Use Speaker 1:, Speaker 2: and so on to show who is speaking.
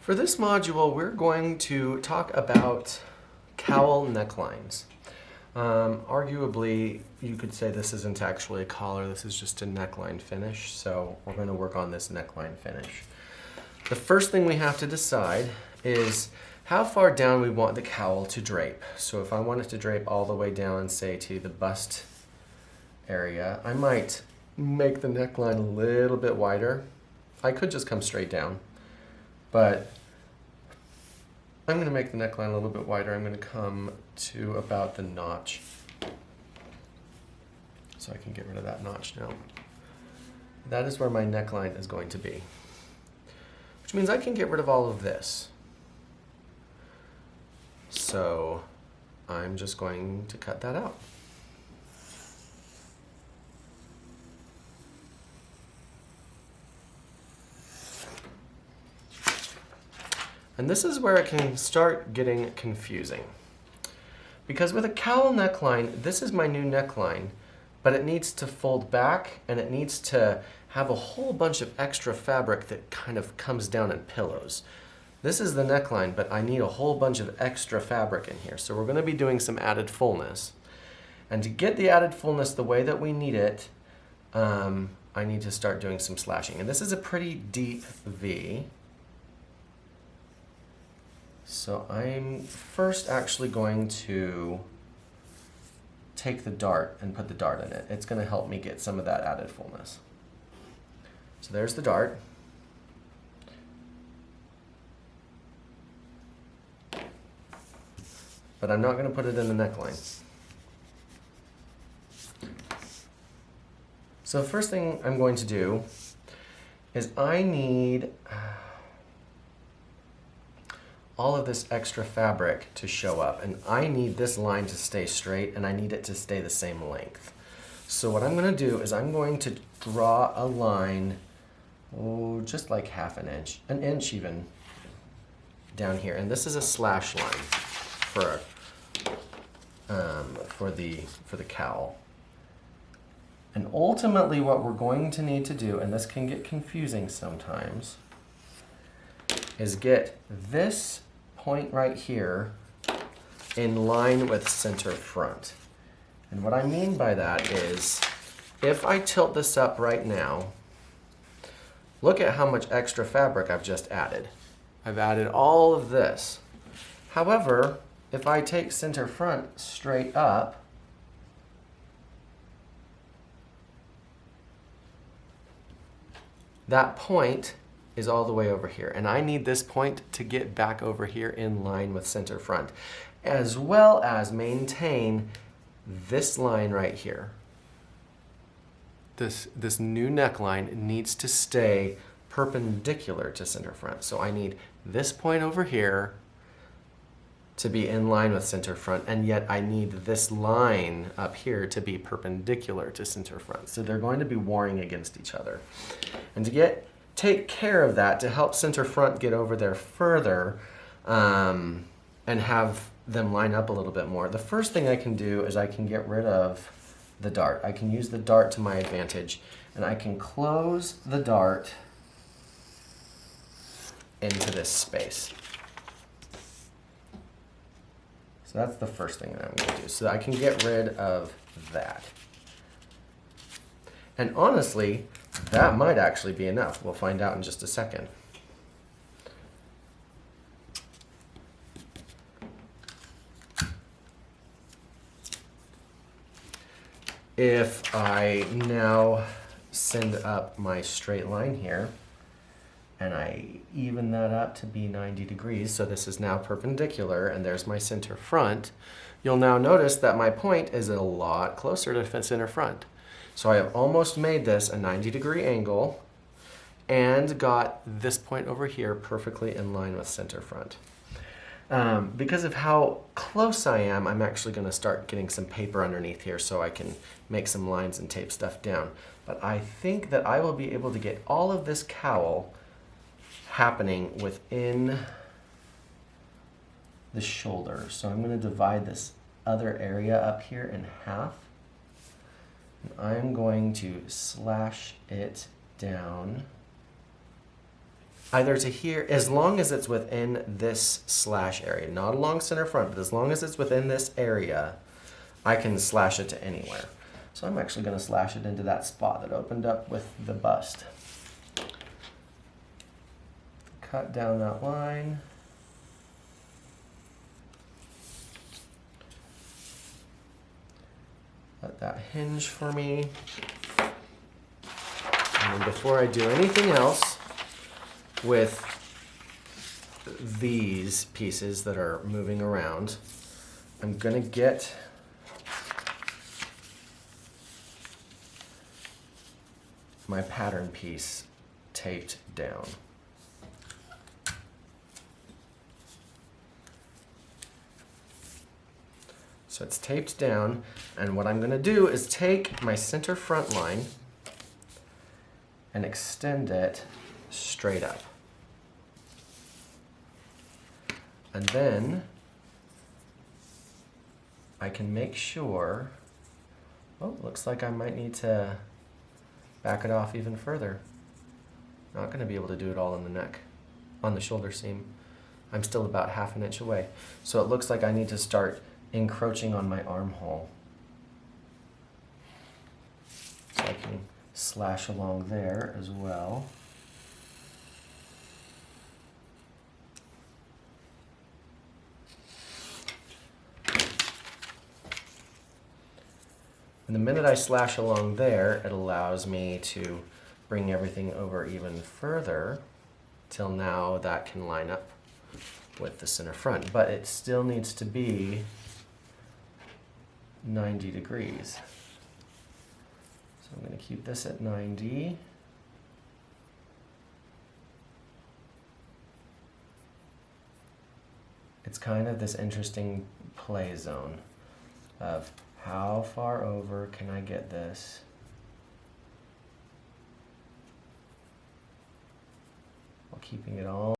Speaker 1: For this module, we're going to talk about cowl necklines. Arguably, you could say this isn't actually a collar, this is just a neckline finish, so we're going to work on this neckline finish. The first thing we have to decide is how far down we want the cowl to drape. So if I want it to drape all the way down, say to the bust area, I might make the neckline a little bit wider. I could just come straight down, but I'm going to make the neckline a little bit wider. I'm going to come to about the notch. So I can get rid of that notch now. That is where my neckline is going to be. Which means I can get rid of all of this. So I'm just going to cut that out. And this is where it can start getting confusing. Because with a cowl neckline, this is my new neckline, but it needs to fold back and it needs to have a whole bunch of extra fabric that kind of comes down in pillows. This is the neckline, but I need a whole bunch of extra fabric in here. So we're going to be doing some added fullness. And to get the added fullness the way that we need it, I need to start doing some slashing. And this is a pretty deep V. So I'm first actually going to take the dart and put the dart in it. It's going to help me get some of that added fullness. So there's the dart. But I'm not going to put it in the neckline. So the first thing I'm going to do is I need all of this extra fabric to show up, and I need this line to stay straight and I need it to stay the same length. So what I'm going to do is I'm going to draw a line, just like half an inch even, down here, and this is a slash line for the cowl. And ultimately what we're going to need to do, and this can get confusing sometimes, is get this point right here in line with center front. And what I mean by that is, if I tilt this up right now, look at how much extra fabric I've just added. I've added all of this. However, if I take center front straight up, that point is all the way over here. And I need this point to get back over here in line with center front, as well as maintain this line right here. This new neckline needs to stay perpendicular to center front. So I need this point over here to be in line with center front, and yet I need this line up here to be perpendicular to center front. So they're going to be warring against each other. And to take care of that, to help center front get over there further and have them line up a little bit more, the first thing I can do is I can get rid of the dart. I can use the dart to my advantage, and I can close the dart into this space. So that's the first thing that I'm going to do. So I can get rid of that. And honestly, that might actually be enough. We'll find out in just a second. If I now send up my straight line here, and I even that up to be 90 degrees, so this is now perpendicular, and there's my center front, you'll now notice that my point is a lot closer to center front. So I have almost made this a 90-degree angle and got this point over here perfectly in line with center front. Because of how close I am, I'm actually going to start getting some paper underneath here so I can make some lines and tape stuff down. But I think that I will be able to get all of this cowl happening within the shoulder. So I'm going to divide this other area up here in half. And I'm going to slash it down either to here, as long as it's within this slash area, not along center front, but as long as it's within this area, I can slash it to anywhere. So I'm actually going to slash it into that spot that opened up with the bust. Cut down that line. Let that hinge for me. And then before I do anything else with these pieces that are moving around, I'm going to get my pattern piece taped down. So it's taped down, and what I'm going to do is take my center front line and extend it straight up. And then I can make sure, oh, looks like I might need to back it off even further. Not going to be able to do it all in the neck, on the shoulder seam. I'm still about 1/2 inch away. So it looks like I need to start encroaching on my armhole. So I can slash along there as well. And the minute I slash along there, it allows me to bring everything over even further till now that can line up with the center front. But it still needs to be 90 degrees. So I'm going to keep this at 90. It's kind of this interesting play zone of how far over can I get this while keeping it all